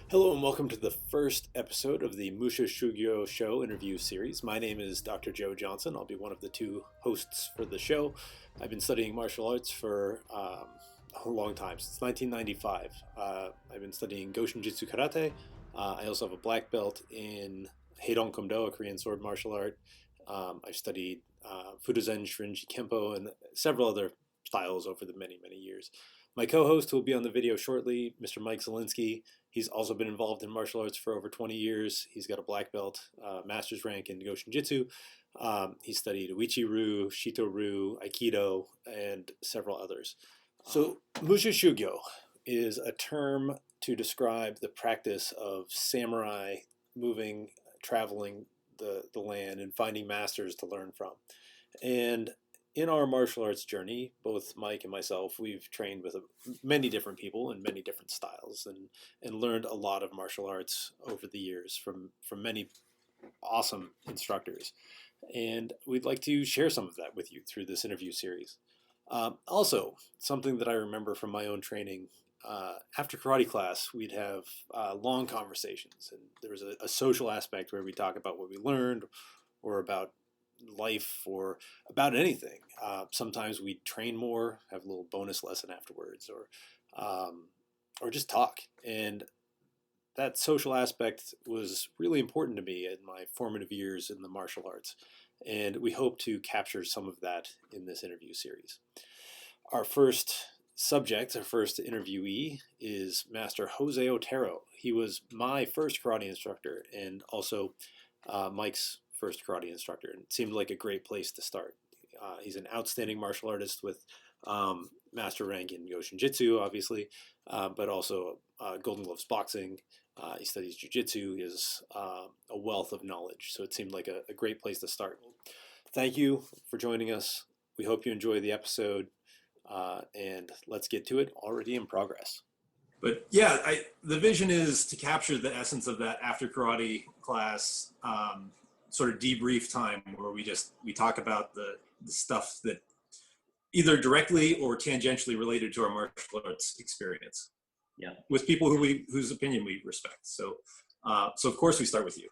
Hello and welcome to the first episode of the Musha Shugyo show interview series. My name is Dr. Joe Johnson. I'll be one of the two hosts for the show. I've been studying martial arts for a long time, since 1995. I've been studying Goshin Jutsu Karate. I also have a black belt in Heidong Kumdo, a Korean sword martial art. I've studied Fudozen, Shrinji Kempo, and several other styles over the many, many years. My co-host, who will be on the video shortly, Mr. Mike Zielinski. He's also been involved in martial arts for over 20 years. He's got a black belt, master's rank in Goshin Jutsu. He studied Uichi-ryu, Shito-ryu, Aikido, and several others. So Musha Shugyo is a term to describe the practice of samurai moving, traveling the land and finding masters to learn from. And in our martial arts journey, both Mike and myself, we've trained with many different people in many different styles and learned a lot of martial arts over the years from many awesome instructors. And we'd like to share some of that with you through this interview series. Also, something that I remember from my own training, after karate class, we'd have long conversations. And there was a social aspect where we talk about what we learned or about life or about anything. Sometimes we train more, have a little bonus lesson afterwards, or just talk. And that social aspect was really important to me in my formative years in the martial arts. And we hope to capture some of that in this interview series. Our first subject, our first interviewee, is Master Jose Otero. He was my first karate instructor and also Mike's first karate instructor, and it seemed like a great place to start. He's an outstanding martial artist with master rank in Goshin Jutsu, obviously, but also Golden Gloves boxing. He studies jiu-jitsu. He is a wealth of knowledge, so it seemed like a great place to start. Thank you for joining us. We hope you enjoy the episode, and let's get to it. Already in progress. But yeah, the vision is to capture the essence of that after karate class sort of debrief time where we talk about the stuff that either directly or tangentially related to our martial arts experience. Yeah. With people whose opinion we respect. So of course we start with you,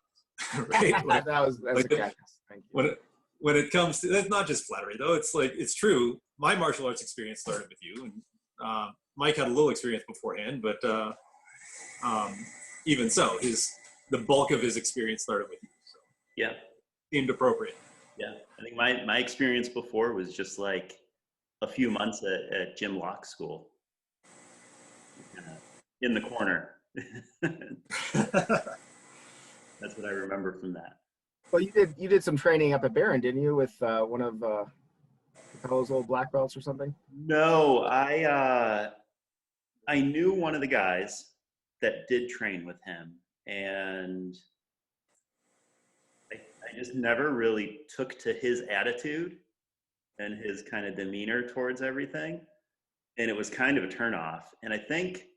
right? Like, that's like a catch. Thank you. When it comes to, that's not just flattery though. It's like, it's true. My martial arts experience started with you, and Mike had a little experience beforehand, but even so, the bulk of his experience started with you. So Yeah. seemed appropriate. Yeah. I think my experience before was just like a few months at Jim Locke school. In the corner. That's what I remember from that. Well, you did some training up at Barron, didn't you, with one of those old black belts or something? No, I knew one of the guys that did train with him, and I just never really took to his attitude and his kind of demeanor towards everything, and it was kind of a turnoff. And I think,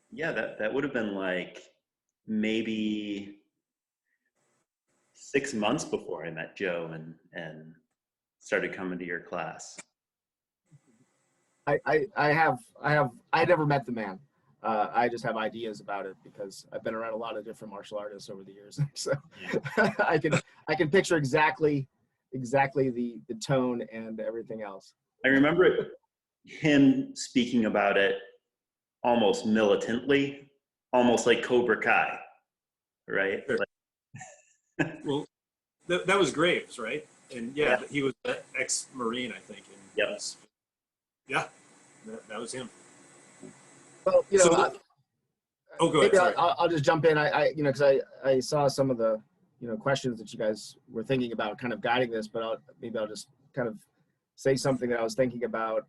yeah, that would have been like maybe 6 months before I met Joe and started coming to your class. I never met the man. I just have ideas about it because I've been around a lot of different martial artists over the years. So I can picture exactly the tone and everything else. I remember him speaking about it almost militantly, almost like Cobra Kai, right? Sure. Like, Well, that was Graves, right? And yeah, he was an ex-Marine, I think. And Yep. Yeah, that was him. Well, you know, So oh, go ahead. maybe Sorry. I'll just jump in. Because I saw some of the questions that you guys were thinking about, kind of guiding this, but I'll just kind of say something that I was thinking about.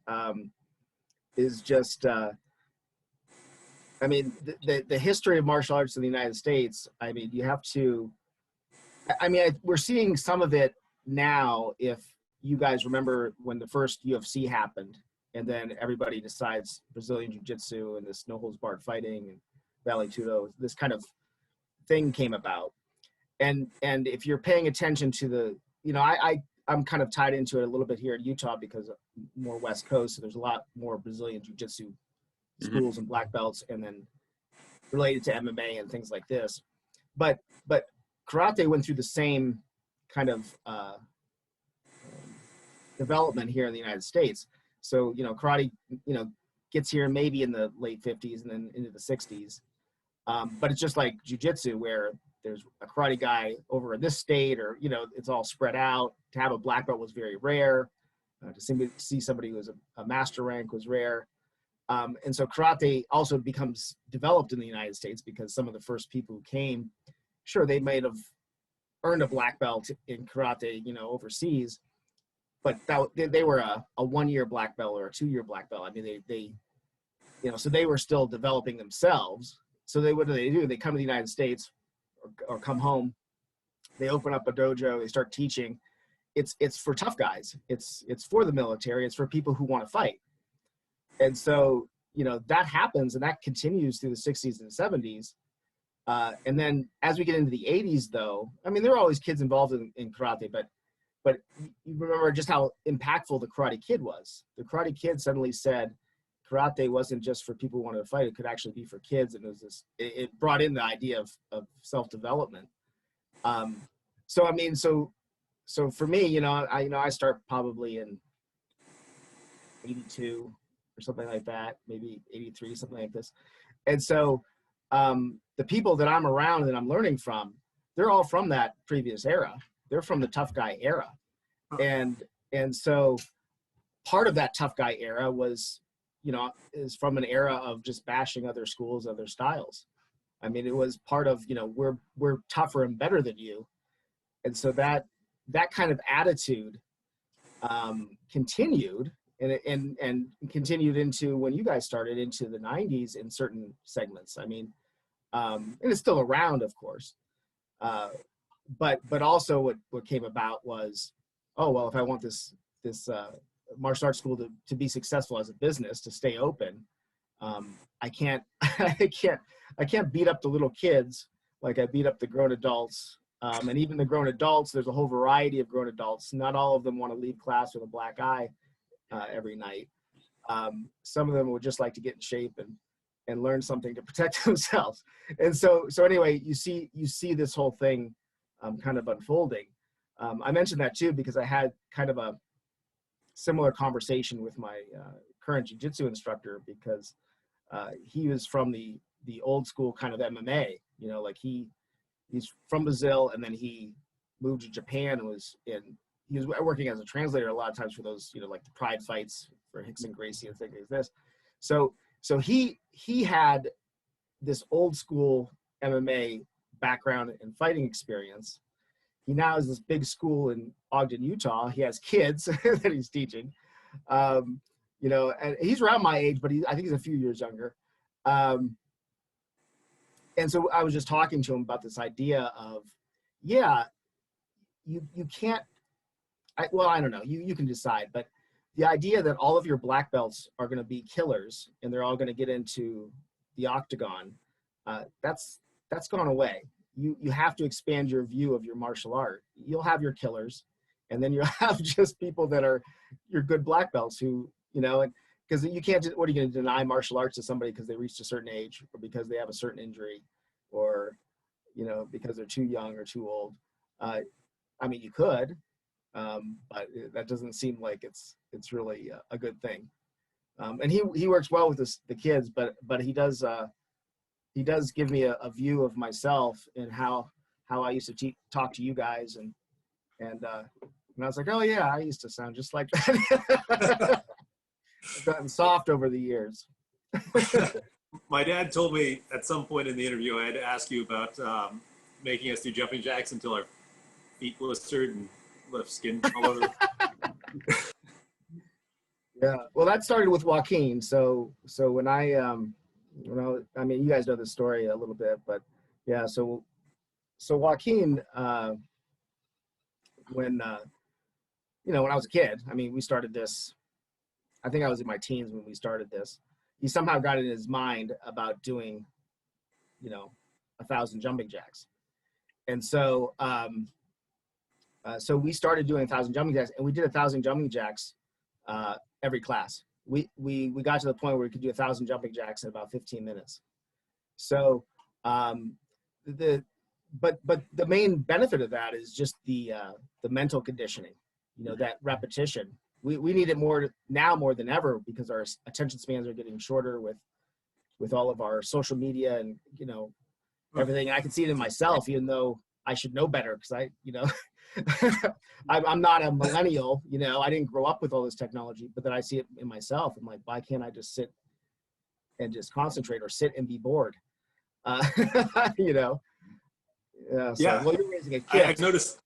Is just I mean, the history of martial arts in the United States. I mean, you have to. I mean, we're seeing some of it now. If you guys remember when the first UFC happened, and then everybody decides Brazilian Jiu-Jitsu and this no holds barred fighting and Vale Tudo, this kind of thing came about. And if you're paying attention to the, I'm kind of tied into it a little bit here in Utah because more West Coast, so there's a lot more Brazilian Jiu-Jitsu schools and black belts, and then related to MMA and things like this. But karate went through the same kind of development here in the United States. So, karate, gets here maybe in the late 50s and then into the 60s. But it's just like jiu-jitsu, where there's a karate guy over in this state, or, it's all spread out. To have a black belt was very rare. To see somebody who was a master rank was rare. And so karate also becomes developed in the United States because some of the first people who came, sure, they might have earned a black belt in karate, overseas, but they were a 1-year black belt or a 2-year black belt. I mean, they so they were still developing themselves. So what do? They come to the United States or come home. They open up a dojo. They start teaching. It's for tough guys. It's for the military. It's for people who want to fight. And so, that happens, and that continues through the 60s and 70s. And then as we get into the 80s, though, I mean, there were always kids involved in karate, but you remember just how impactful the Karate Kid was. The Karate Kid suddenly said karate wasn't just for people who wanted to fight; it could actually be for kids, and it brought in the idea of self-development. So I mean, so for me, I start probably in 82 or something like that, maybe 83, something like this, and so the people that I'm around and I'm learning from, they're all from that previous era. They're from the tough guy era. And so part of that tough guy era was, is from an era of just bashing other schools, other styles. I mean, it was part of, we're tougher and better than you. And so that kind of attitude continued and continued into when you guys started into the 90s in certain segments. I mean, and it's still around, of course. But also what came about was, oh, well, if I want this martial arts school to be successful as a business, to stay open, I can't beat up the little kids like I beat up the grown adults. And even the grown adults, there's a whole variety of grown adults. Not all of them want to leave class with a black eye every night. Some of them would just like to get in shape and learn something to protect themselves. And so anyway, you see this whole thing kind of unfolding. I mentioned that too because I had kind of a similar conversation with my current jiu-jitsu instructor, because he was from the old school kind of MMA, like he's from Brazil, and then he moved to Japan and he was working as a translator a lot of times for those, like the pride fights for Rickson Gracie and things like this. So he had this old school MMA background and fighting experience. He now has this big school in Ogden, Utah. He has kids that he's teaching, and he's around my age, but I think he's a few years younger. And so I was just talking to him about this idea of, yeah, you can't, I don't know, you can decide, but the idea that all of your black belts are going to be killers and they're all going to get into the octagon, that's gone away. You have to expand your view of your martial art. You'll have your killers, and then you'll have just people that are your good black belts who, because you can't what are you going to deny martial arts to somebody because they reached a certain age, or because they have a certain injury, or, because they're too young or too old. I mean, you could, but that doesn't seem like it's really a good thing. And he works well with the kids, but he does give me a view of myself and how I used to talk to you guys, and I was like, oh yeah, I used to sound just like that. I've gotten soft over the years. My dad told me at some point in the interview I had to ask you about making us do jumping jacks until our feet blistered and left skin all over. Yeah, well, that started with Joaquin. So when I mean, you guys know the story a little bit, but yeah, so Joaquin, when I was a kid, I mean, we started this, I think I was in my teens when we started this. He somehow got it in his mind about doing, 1,000 jumping jacks. And so, so we started doing 1,000 jumping jacks, and we did 1,000 jumping jacks every class. we got to the point where we could do 1,000 jumping jacks in about 15 minutes. So but the main benefit of that is just the mental conditioning, that repetition. We need it more than ever, because our attention spans are getting shorter with all of our social media and everything. And I can see it in myself, even though I should know better, because I'm not a millennial. I didn't grow up with all this technology, but then I see it in myself. I'm like, why can't I just sit and just concentrate, or sit and be bored? So, Yeah. well, you're raising a kid. I've noticed.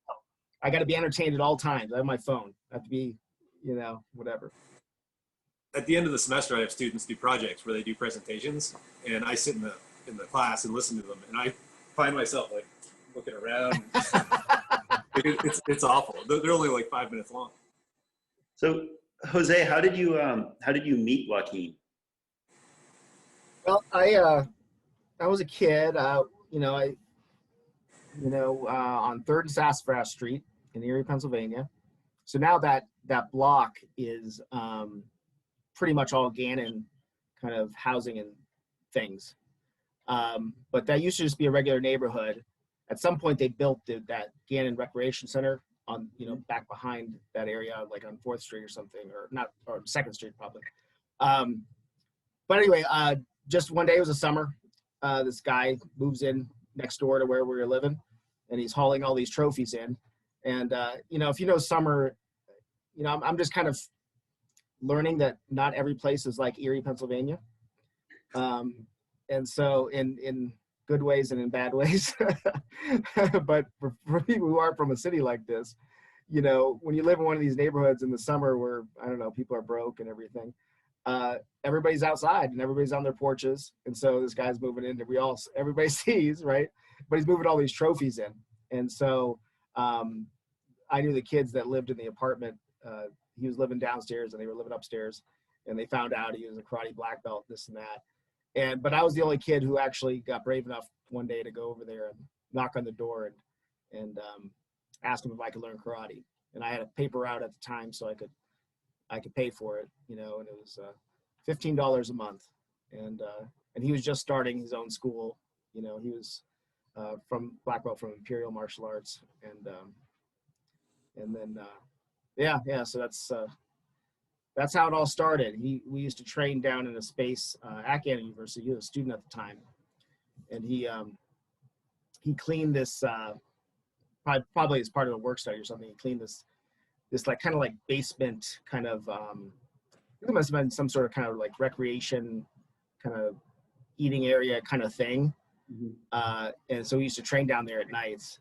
I got to be entertained at all times. I have my phone. I have to be, whatever. At the end of the semester, I have students do projects where they do presentations, and I sit in the class and listen to them, and I find myself like looking around. It's awful. They're only like 5 minutes long. So, Jose, how did you meet Joaquin? Well, I was a kid. On 3rd and Sassafras Street in Erie, Pennsylvania. So now that block is pretty much all Gannon kind of housing and things. But that used to just be a regular neighborhood. At some point, they built that Gannon Recreation Center on, back behind that area, like on 4th Street or something, or 2nd Street probably. But anyway, just one day, it was a summer. This guy moves in next door to where we were living, and he's hauling all these trophies in. And, if you know summer, I'm just kind of learning that not every place is like Erie, Pennsylvania. And so in good ways and in bad ways, but for people who aren't from a city like this, when you live in one of these neighborhoods in the summer where, I don't know, people are broke and everything, everybody's outside and everybody's on their porches. And so this guy's moving in that everybody sees, right? But he's moving all these trophies in. And so I knew the kids that lived in the apartment. He was living downstairs and they were living upstairs, and they found out he was a karate black belt, this and that. But I was the only kid who actually got brave enough one day to go over there and knock on the door and ask him if I could learn karate. And I had a paper route at the time, so I could pay for it, and it was $15 a month. And he was just starting his own school. He was from black belt from Imperial Martial Arts, and then so that's how it all started. We used to train down in a space at Gannon University. He was a student at the time, and he cleaned this probably as part of a work study or something. He cleaned this like kind of like basement kind of. It must have been some sort of kind of like recreation kind of eating area kind of thing. Mm-hmm. And so we used to train down there at nights.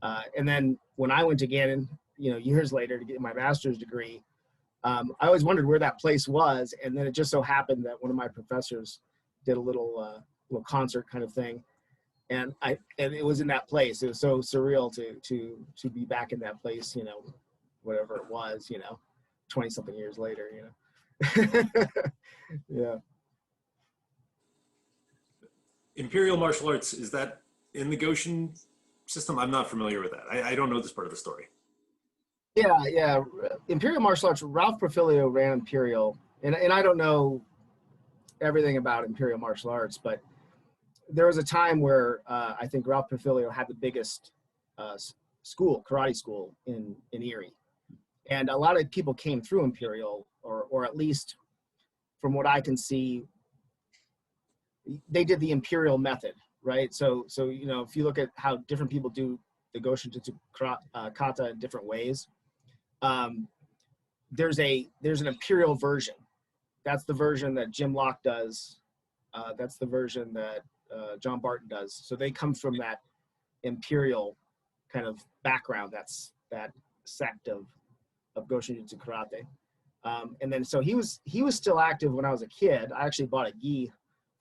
And then when I went to Gannon, years later to get my master's degree, I always wondered where that place was. And then it just so happened that one of my professors did a little concert kind of thing. And it was in that place. It was so surreal to be back in that place, whatever it was, 20 something years later, Yeah. Imperial Martial Arts, is that in the Goshin system? I'm not familiar with that. I don't know this part of the story. Yeah. Imperial Martial Arts, Ralph Profilio ran Imperial, and I don't know everything about Imperial Martial Arts, but there was a time where I think Ralph Profilio had the biggest karate school in Erie. And a lot of people came through Imperial, or at least from what I can see, they did the Imperial method, right? So if you look at how different people do the Goshin Jutsu Kata in different ways, there's an Imperial version. That's the version that Jim Locke does. That's the version that John Barton does. So they come from that Imperial kind of background. That's that sect of Goshin Jutsu Karate. And then so he was still active when I was a kid. I actually bought a gi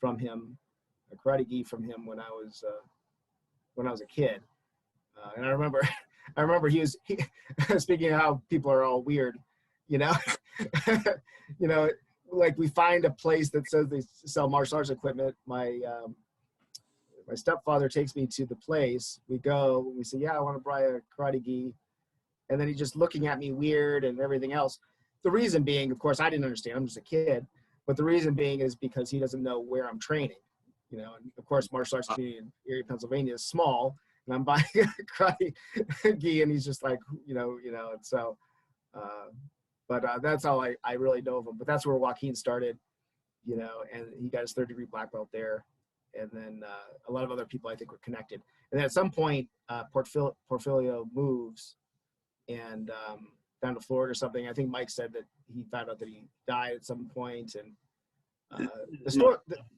from him, a karate gi from him when I was a kid. And I remember he speaking of how people are all weird, like we find a place that says they sell martial arts equipment. My stepfather takes me to the place. We go, we say, yeah, I want to buy a karate gi. And then he's just looking at me weird and everything else. the reason being, of course, I didn't understand. I'm just a kid, but the reason being is because he doesn't know where I'm training. You know, and of course, martial arts community in Erie, Pennsylvania is small, and I'm buying a karate gi, and he's just like, and so, but that's how I really know of him. But that's where Joaquin started, and he got his 3rd-degree black belt there, and then a lot of other people I think were connected. And then at some point, Porfirio moves and down to Florida or something. I think Mike said that he found out that he died at some point, and the story.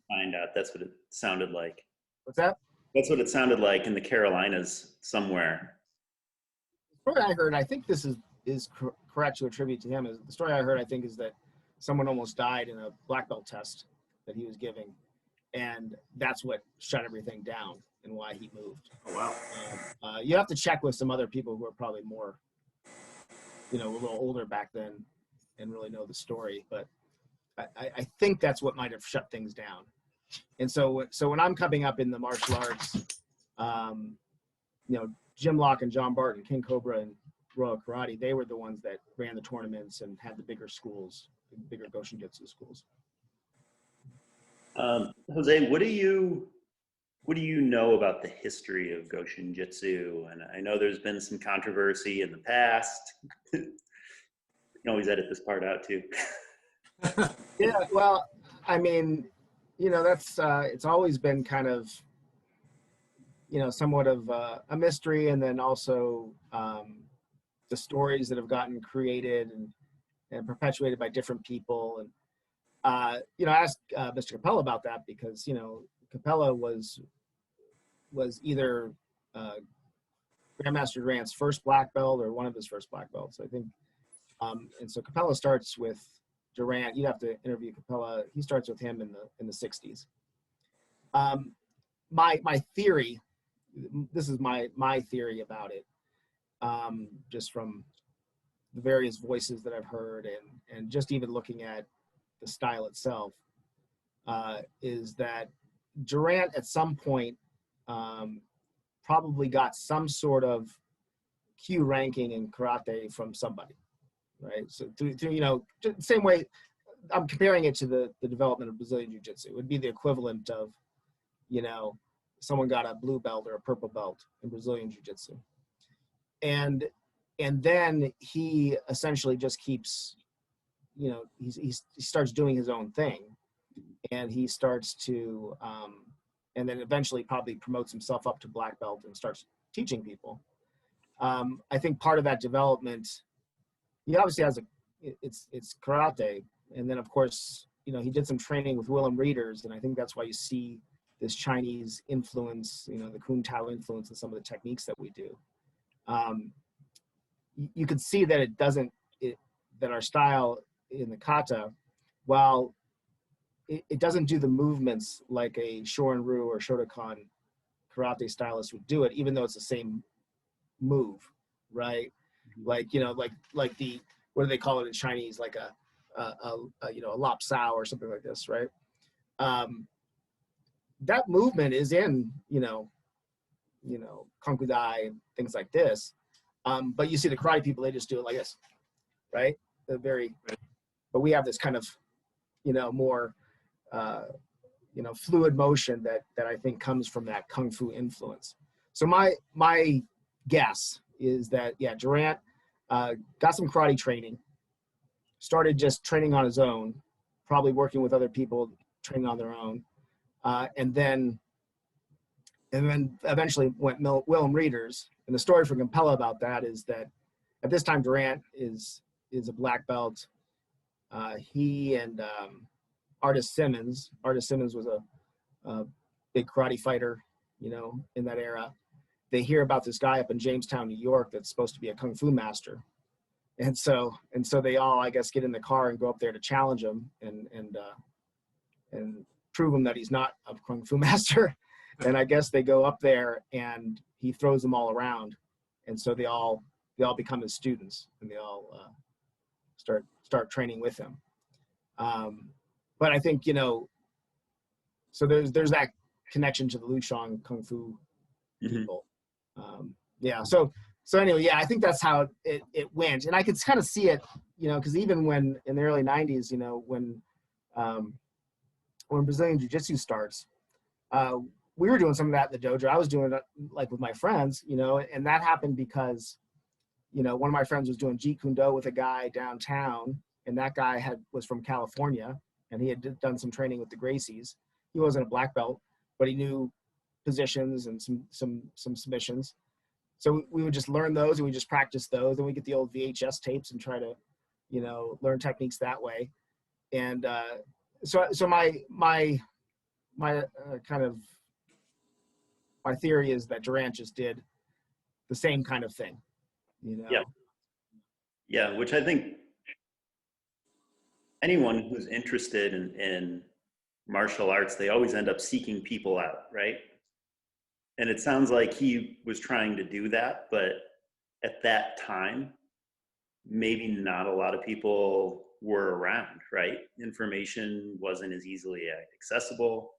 Find out. That's what it sounded like. What's that? That's what it sounded like in the Carolinas somewhere. The story I heard, I think this is correct to attribute to him. Is the story I heard, I think, is that someone almost died in a black belt test that he was giving, and that's what shut everything down and why he moved. Oh wow. You have to check with some other people who are probably more, a little older back then and really know the story, but I think that's what might have shut things down. And so when I'm coming up in the martial arts, Jim Locke and John Barton, King Cobra and Royal Karate, they were the ones that ran the tournaments and had the bigger schools, the bigger Goshin Jutsu schools. Jose, what do you know about the history of Goshin Jutsu? And I know there's been some controversy in the past. You can always edit this part out too. Yeah, well, I mean, that's it's always been kind of, somewhat of a mystery, and then also the stories that have gotten created and perpetuated by different people. And I asked Mr. Capella about that because Capella was either Grandmaster Durant's first black belt or one of his first black belts, I think. And so Capella starts with Durant. You'd have to interview Capella. He starts with him in the 60s. My theory, this is my theory about it, just from the various voices that I've heard and just even looking at the style itself, is that Durant at some point probably got some sort of Q ranking in karate from somebody, right? So through the same way I'm comparing it to the development of Brazilian Jiu-Jitsu. It would be the equivalent of, someone got a blue belt or a purple belt in Brazilian Jiu-Jitsu. And then he essentially just keeps, he starts doing his own thing, and he starts to, and then eventually probably promotes himself up to black belt and starts teaching people. I think part of that development, he obviously has it's karate. And then of course, he did some training with Willem Reeders, and I think that's why you see this Chinese influence, the Kun Tao influence in some of the techniques that we do. You could see that that our style in the kata, while it doesn't do the movements like a Shorin-ryu or Shotokan karate stylist would do it, even though it's the same move, right? Like the, what do they call it in Chinese? Like a lap sao or something like this, right? That movement is in, Kung Fu Dai and things like this. But you see the karate people, they just do it like this, right? But we have this kind of, more, fluid motion that I think comes from that Kung Fu influence. So my guess is that, Durant got some karate training, started just training on his own, probably working with other people, training on their own. And then eventually went Willem Reeders. And the story for Capella about that is that at this time Durant is a black belt. He and Artis Simmons was a big karate fighter, in that era. They hear about this guy up in Jamestown, New York, that's supposed to be a kung fu master. And so they all, I guess, get in the car and go up there to challenge him and prove him that he's not a kung fu master. And I guess they go up there and he throws them all around. And so they all become his students, and they all start training with him. But I think, so there's that connection to the Lushang Kung Fu people. So So anyway, yeah, I think that's how it went. And I could kind of see it, because even when in the early 90s, when Brazilian Jiu-Jitsu starts, we were doing some of that in the dojo. I was doing it like with my friends, and that happened because, one of my friends was doing Jeet Kune Do with a guy downtown, and that guy was from California, and he had done some training with the Gracies. He wasn't a black belt, but he knew positions and some submissions. So we would just learn those, and we just practice those, and we get the old VHS tapes and try to, learn techniques that way. And so my kind of my theory is that Durant just did the same kind of thing, Yeah, which I think anyone who's interested in martial arts, they always end up seeking people out, right? And it sounds like he was trying to do that, but at that time, maybe not a lot of people were around, right? Information wasn't as easily accessible.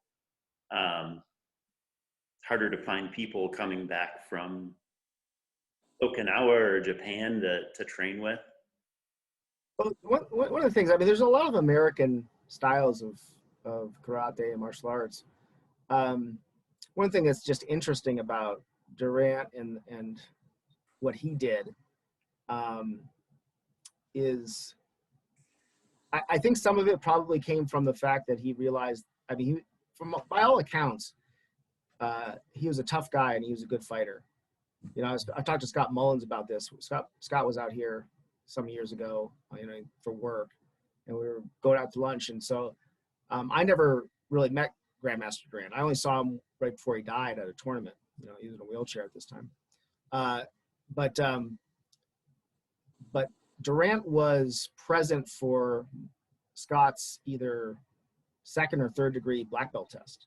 It's harder to find people coming back from Okinawa or Japan to train with. Well, one of the things, I mean, there's a lot of American styles of karate and martial arts. One thing that's just interesting about Durant and what he did is I think some of it probably came from the fact that he realized, I mean, by all accounts, he was a tough guy and he was a good fighter. I talked to Scott Mullins about this. Scott was out here some years ago, for work, and we were going out to lunch. And so I never really met Grandmaster Durant. I only saw him right before he died at a tournament. He was in a wheelchair at this time. But Durant was present for Scott's either second or third degree black belt test.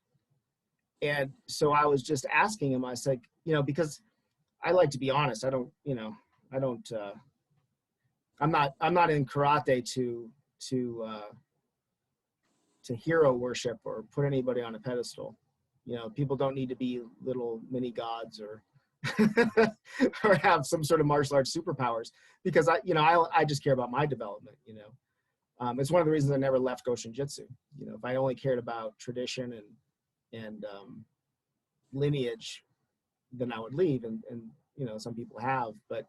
And so I was just asking him, I said, because I like to be honest. I'm not in karate to hero worship or put anybody on a pedestal. People don't need to be little mini gods or or have some sort of martial arts superpowers, because I just care about my development. It's one of the reasons I never left Goshin Jutsu. If I only cared about tradition and lineage, then I would leave. And some people have, but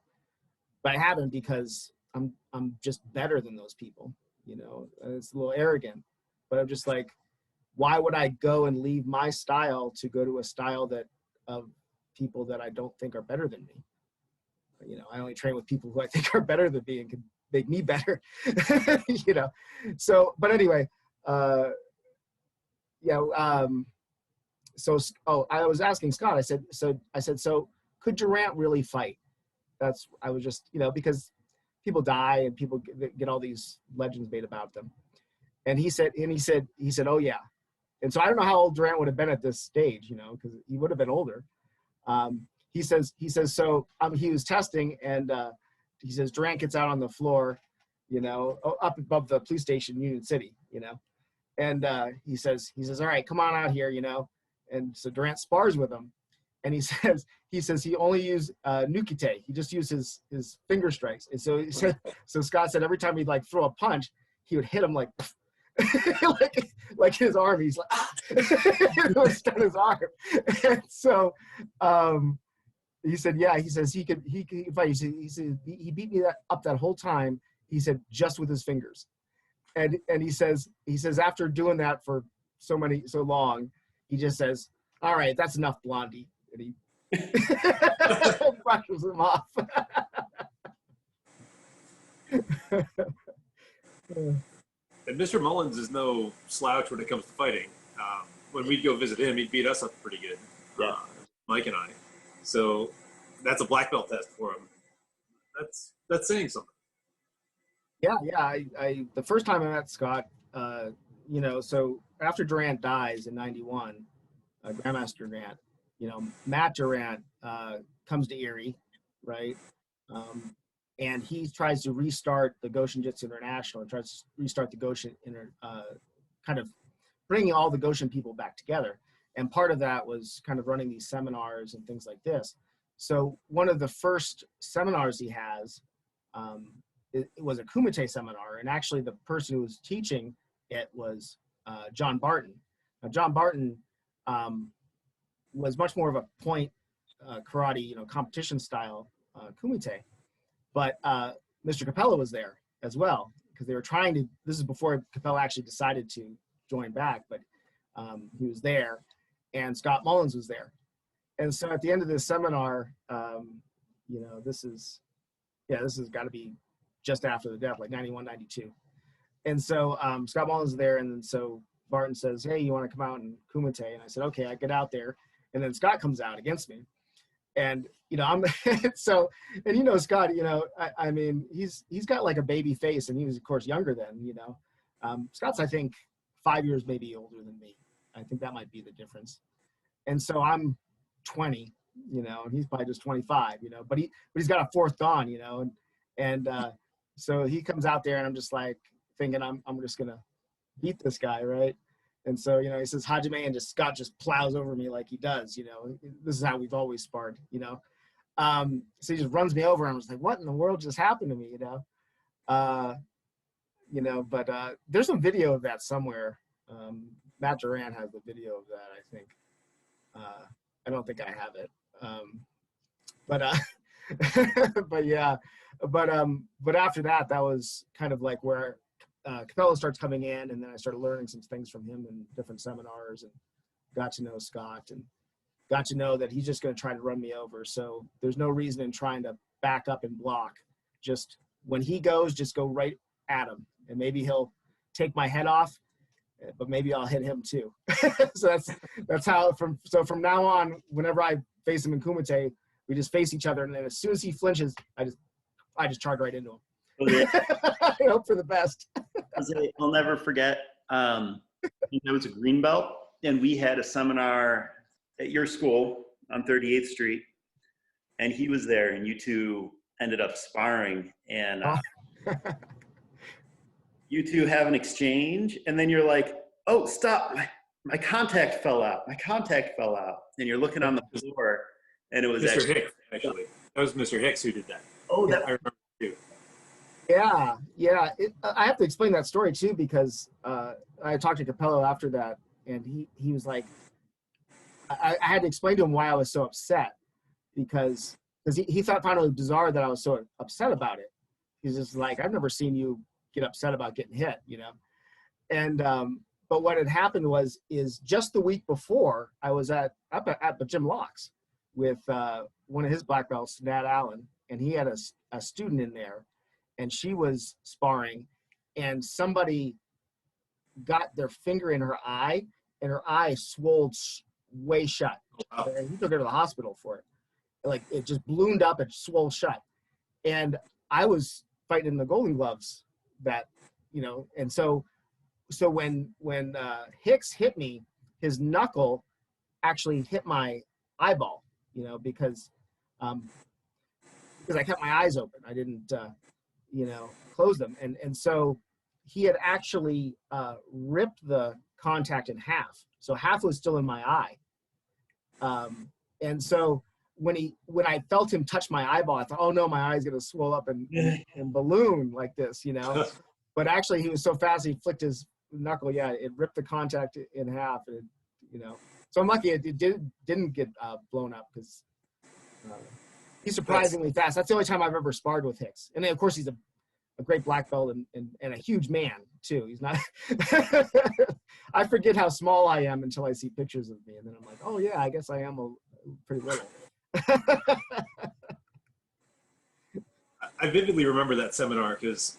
I haven't, because I'm just better than those people. It's a little arrogant, but I'm just like, why would I go and leave my style to go to a style of people that I don't think are better than me? I only train with people who I think are better than me and can make me better. So, but anyway, so I was asking Scott, I said, so could Durant really fight? I was just, because people die and people get all these legends made about them. And he said, oh yeah. And so I don't know how old Durant would have been at this stage, because he would have been older. He says, so he was testing, and he says, Durant gets out on the floor, up above the police station, Union City, and he says, all right, come on out here, and so Durant spars with him, and he says he only used nukite. He just used his finger strikes. And so he said, so Scott said every time he'd like throw a punch, he would hit him like like his arm. He's like, ah! It would stun his arm. And so he said, yeah, he says he could fight. He said he beat me up that whole time. He said just with his fingers. And he says after doing that for so long, he just says, all right, that's enough, Blondie. And he brushes him off. And Mr. Mullins is no slouch when it comes to fighting. When we'd go visit him, he'd beat us up pretty good, Mike and I. So that's a black belt test for him. That's saying something. Yeah. I the first time I met Scott, so after Durant dies in '91, Grandmaster Durant, Matt Durant comes to Erie, right? And he tries to restart the Goshin Jutsu International, and tries to restart the Goshin kind of bringing all the Goshin people back together. And part of that was kind of running these seminars and things like this. So one of the first seminars he has, it was a Kumite seminar, and actually the person who was teaching it was John Barton. Now, John Barton was much more of a point karate, competition style Kumite, but Mr. Capella was there as well, because they were trying to, this is before Capella actually decided to join back, but he was there, and Scott Mullins was there. And so at the end of this seminar, this is got to be just after the death, like 91, 92. And so Scott Mullins is there, and then so Barton says, hey, you want to come out and Kumite? And I said, okay. I get out there, and then Scott comes out against me. And, I'm, so, and Scott, I mean, he's got like a baby face, and he was, of course, younger then, Scott's, I think, 5 years maybe older than me. I think that might be the difference. And so I'm 20, and he's probably just 25, but he's got a fourth dan, and so he comes out there, and I'm just like thinking I'm just going to beat this guy, right? And so, he says, Hajime, and Scott just plows over me like he does, this is how we've always sparred, so he just runs me over, and I'm just like, what in the world just happened to me, but there's some video of that somewhere. Matt Duran has the video of that, I think. I don't think I have it. But after that, that was kind of like where Capella starts coming in, and then I started learning some things from him in different seminars, and got to know Scott, and got to know that he's just going to try to run me over. So there's no reason in trying to back up and block. Just when he goes, just go right at him, and maybe he'll take my head off, but maybe I'll hit him too. So that's how from now on, whenever I face him in Kumite, we just face each other, and then as soon as he flinches, I just charge right into him. I hope for the best. I'll never forget. I was a green belt, and we had a seminar at your school on 38th Street, and he was there, and you two ended up sparring, and you two have an exchange, and then you're like, oh, stop, my contact fell out. And you're looking on the floor, and it was Mr. Hicks, actually. That was Mr. Hicks who did that. Oh, I remember too. Yeah. I have to explain that story too, because I talked to Capello after that, and he was like, I had to explain to him why I was so upset, because he found it bizarre that I was so upset about it. He's just like, I've never seen you get upset about getting hit, And but what had happened is just the week before, I was up at Jim Locke's with one of his black belts, Nat Allen, and he had a student in there, and she was sparring, and somebody got their finger in her eye, and her eye swelled way shut. And he took her to the hospital for it. Like, it just ballooned up and swelled shut. And I was fighting in the Golden Gloves that, and so when Hicks hit me, his knuckle actually hit my eyeball, because I kept my eyes open. I didn't, close them. And so he had actually ripped the contact in half. So half was still in my eye. And so when I felt him touch my eyeball, I thought, oh no, my eye's going to swell up and balloon like this, But actually he was so fast, he flicked his knuckle. Yeah, it ripped the contact in half. And so I'm lucky it didn't get blown up, because he's surprisingly fast. That's the only time I've ever sparred with Hicks. And then, of course, he's a great black belt and a huge man, too. He's not I forget how small I am until I see pictures of me. And then I'm like, oh, yeah, I guess I am pretty little. I vividly remember that seminar because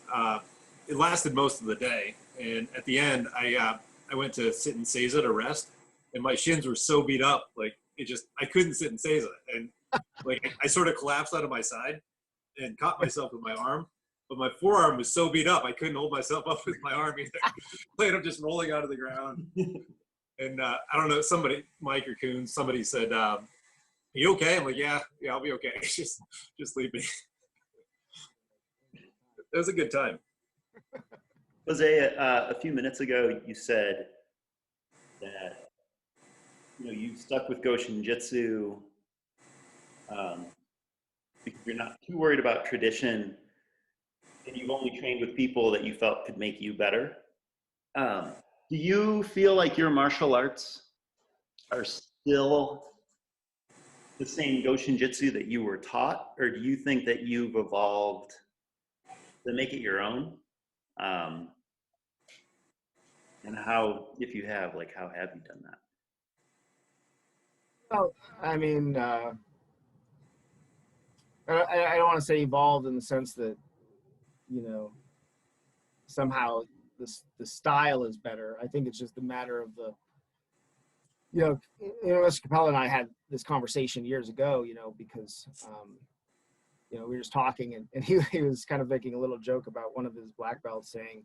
it lasted most of the day. And at the end, I went to sit in Seiza to rest. And my shins were so beat up, like I couldn't sit in Seiza. And like I sort of collapsed out of my side and caught myself with my arm. But my forearm was so beat up, I couldn't hold myself up with my arm either. I ended up just rolling out of the ground. And I don't know, Mike or Coons, somebody said, are you okay? I'm like, yeah, I'll be okay. just leave me. It was a good time. Jose, a few minutes ago, you said that you stuck with Goshin Jutsu because you're not too worried about tradition and you've only trained with people that you felt could make you better. Do you feel like your martial arts are still the same Goshin Jutsu that you were taught, or do you think that you've evolved to make it your own? And how, if you have, like, how have you done that? Well, I mean, I don't want to say evolved in the sense that, you know, somehow the style is better. I think it's just a matter of the, Mr. Capella and I had this conversation years ago, because, we were just talking and he was kind of making a little joke about one of his black belts saying,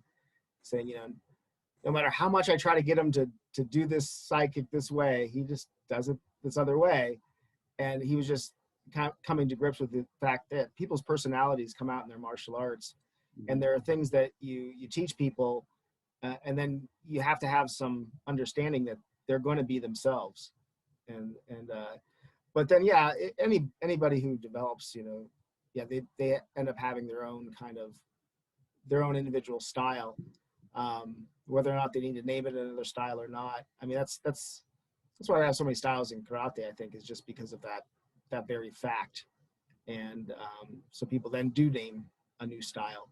no matter how much I try to get him to do this psychic this way, he just does it this other way. And he was just coming to grips with the fact that people's personalities come out in their martial arts. And there are things that you teach people, and then you have to have some understanding that they're going to be themselves. But then, anybody who develops, they end up having their own individual style. Whether or not they need to name it another style or not. I mean, that's why I have so many styles in karate, I think, is just because of that very fact. And so people then do name a new style.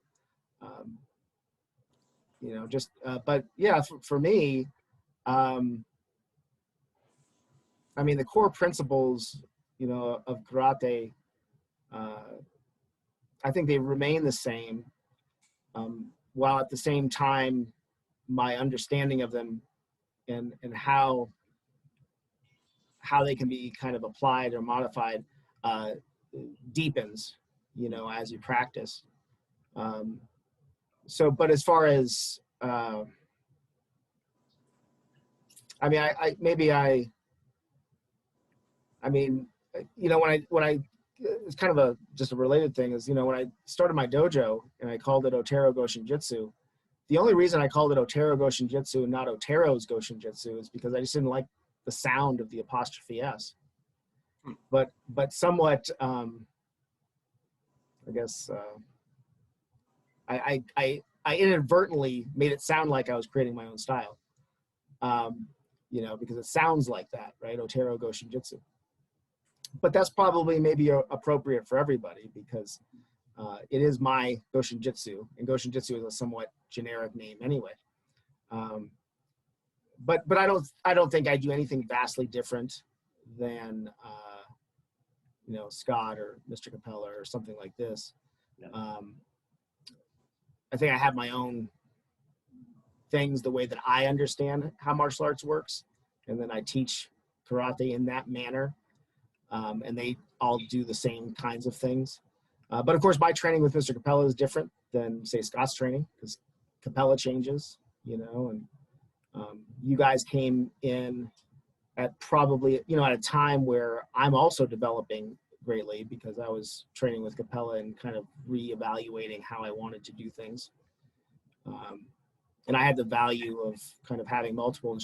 But yeah, for me, I mean, the core principles, of karate, I think they remain the same, while at the same time, my understanding of them and how they can be kind of applied or modified deepens, as you practice. But as far as, I mean, when I, it's kind of just a related thing is, when I started my dojo and I called it Otero Goshin Jutsu, the only reason I called it Otero Goshin Jutsu and not Otero's Goshin Jutsu is because I just didn't like the sound of the apostrophe S. But somewhat, I guess, I inadvertently made it sound like I was creating my own style, because it sounds like that, right? Otero Goshin Jutsu. But that's probably maybe appropriate for everybody because it is my Goshin Jutsu, and Goshin Jutsu is a somewhat generic name anyway. But I don't think I do anything vastly different than Scott or Mr. Capella or something like this. Yeah. I think I have my own things, the way that I understand how martial arts works, and then I teach karate in that manner, and they all do the same kinds of things. But of course, my training with Mr. Capella is different than, say, Scott's training, because Capella changes, and you guys came in at probably, at a time where I'm also developing greatly because I was training with Capella and kind of reevaluating how I wanted to do things. And I had the value of kind of having multiple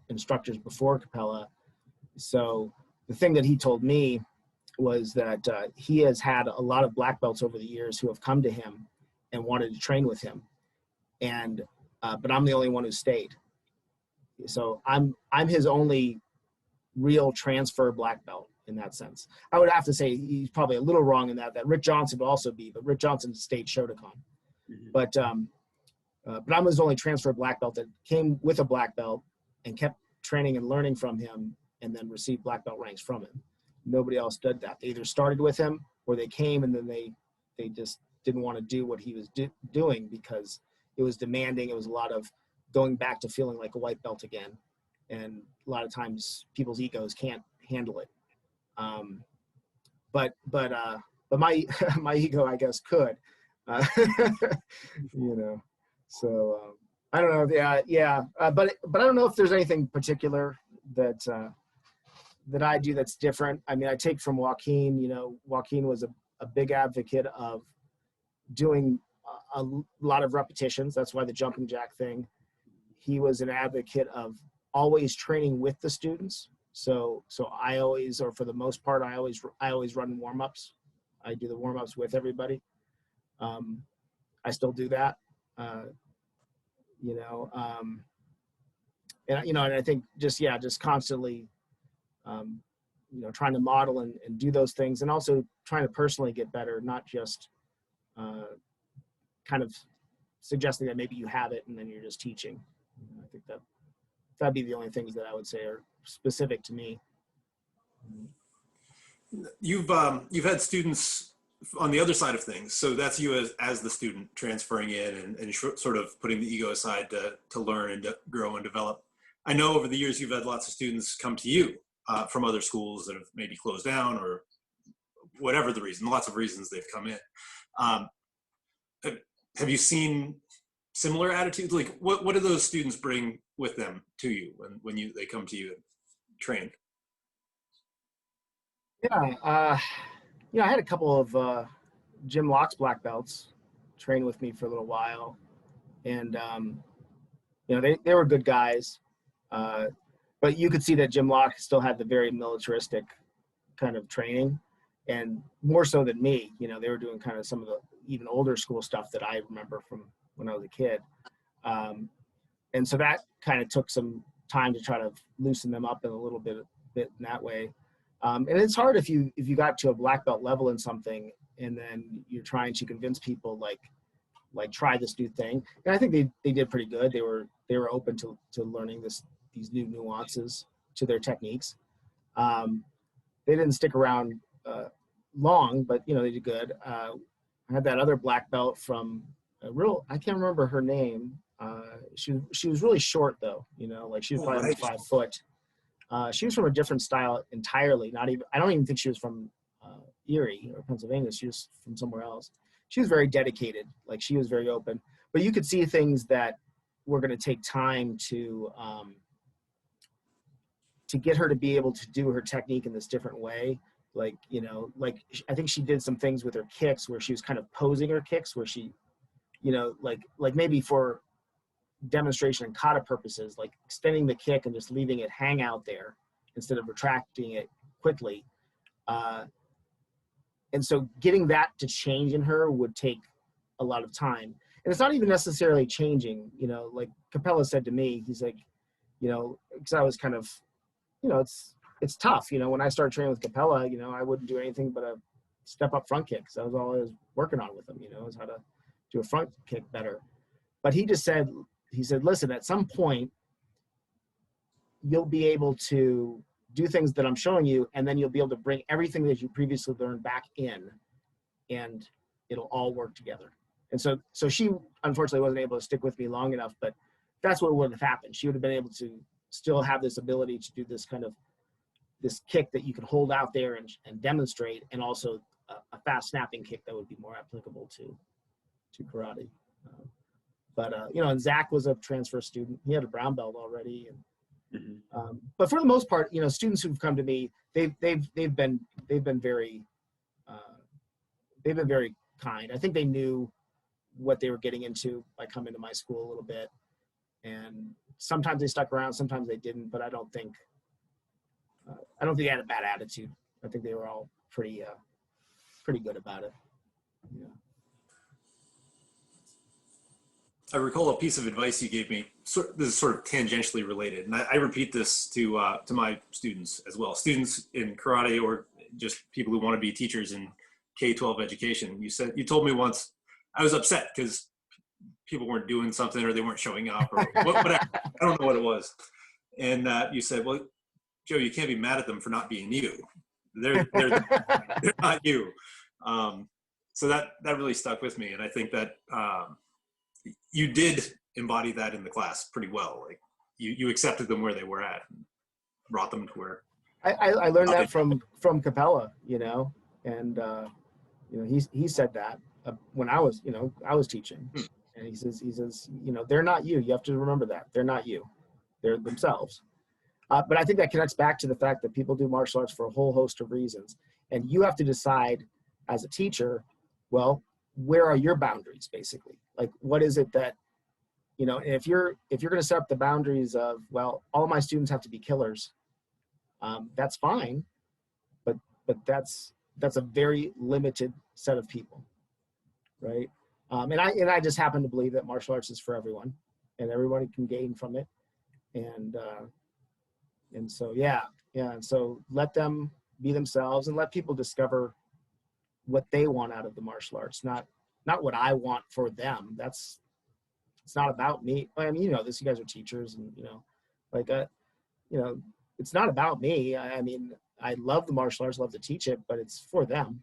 instructors before Capella. So the thing that he told me was that he has had a lot of black belts over the years who have come to him and wanted to train with him. And, but I'm the only one who stayed. So I'm his only real transfer black belt in that sense. I would have to say he's probably a little wrong in that Rick Johnson would also be, but Rick Johnson stayed Shotokan. Mm-hmm. But I'm his only transfer black belt that came with a black belt and kept training and learning from him and then received black belt ranks from him. Nobody else did that. They either started with him or they came and then they just didn't want to do what he was doing because it was demanding. It was a lot of going back to feeling like a white belt again. And a lot of times people's egos can't handle it. But my, my ego, I guess, could, so, I don't know. Yeah. But I don't know if there's anything particular that I do that's different. I mean, I take from Joaquin, Joaquin was a big advocate of doing a lot of repetitions. That's why the jumping jack thing. He was an advocate of always training with the students. So I always, or for the most part, I always run warm-ups. I do the warm-ups with everybody. I still do that, you know, and you know, and I think just constantly, you know, trying to model and do those things, and also trying to personally get better, not just kind of suggesting that maybe you have it and then you're just teaching. I think that'd be the only things that I would say are specific to me. You've had students on the other side of things, so that's you as the student transferring in and sort of putting the ego aside to learn and to grow and develop. I know over the years you've had lots of students come to you from other schools that have maybe closed down or whatever the reason. Lots of reasons they've come in. Have you seen similar attitudes? Like, what do those students bring with them to you when they come to you and train? Yeah, you know, I had a couple of Jim Locke's black belts train with me for a little while, and you know, they were good guys, but you could see that Jim Locke still had the very militaristic kind of training, and more so than me. You know, they were doing kind of some of the even older school stuff that I remember from when I was a kid, and so that kind of took some time to try to loosen them up in a little bit in that way. And it's hard if you got to a black belt level in something and then you're trying to convince people like try this new thing. And I think they did pretty good. They were open to learning these new nuances to their techniques. They didn't stick around long, but you know, they did good. I had that other black belt from I can't remember her name. She was really short though, you know, like she was probably like 5 foot. She was from a different style entirely. I don't even think she was from Erie or Pennsylvania. She was from somewhere else. She was very dedicated. Like she was very open, but you could see things that were going to take time to get her to be able to do her technique in this different way. Like, you know, like I think she did some things with her kicks where she was kind of posing her kicks where she, you know, like maybe for demonstration and kata purposes, like extending the kick and just leaving it hang out there instead of retracting it quickly. And so getting that to change in her would take a lot of time. And it's not even necessarily changing, you know, like Capella said to me, he's like, you know, because I was kind of, you know, it's tough, you know, when I started training with Capella, you know, I wouldn't do anything but a step up front kick. That was all I was working on with him, you know, is how to do a front kick better. But he said, listen, at some point, you'll be able to do things that I'm showing you, and then you'll be able to bring everything that you previously learned back in, and it'll all work together. And so she unfortunately wasn't able to stick with me long enough, but that's what would have happened. She would have been able to still have this ability to do this kind of this kick that you can hold out there and demonstrate, and also a fast snapping kick that would be more applicable to karate. But you know, and Zach was a transfer student. He had a brown belt already, and but for the most part, you know, students who've come to me, they've been very kind. I think they knew what they were getting into by coming to my school a little bit, and sometimes they stuck around, sometimes they didn't. But I don't think they had a bad attitude. I think they were all pretty good about it. Yeah. I recall a piece of advice you gave me. This is sort of tangentially related, and I repeat this to my students as well. Students in karate, or just people who want to be teachers in K-12 education. You told me once, I was upset because people weren't doing something or they weren't showing up or whatever. I don't know what it was. And you said, well, Joe, you can't be mad at them for not being you. They're not you. So that really stuck with me, and I think that. You did embody that in the class pretty well. Like you accepted them where they were at and brought them to where. I learned that from Capella, you know, and you know, he said that when I was teaching, and he says, you know, they're not you. You have to remember that they're not you, they're themselves. But I think that connects back to the fact that people do martial arts for a whole host of reasons, and you have to decide as a teacher, well, where are your boundaries, basically? Like, what is it that, you know, if you're going to set up the boundaries of, well, all my students have to be killers, That's fine, but that's a very limited set of people, right? And I just happen to believe that martial arts is for everyone, and everybody can gain from it, and so yeah, and so let them be themselves and let people discover what they want out of the martial arts, not what I want for them. It's not about me. I mean, you know this, you guys are teachers, and like it's not about me. I mean, I love the martial arts, love to teach it, but it's for them.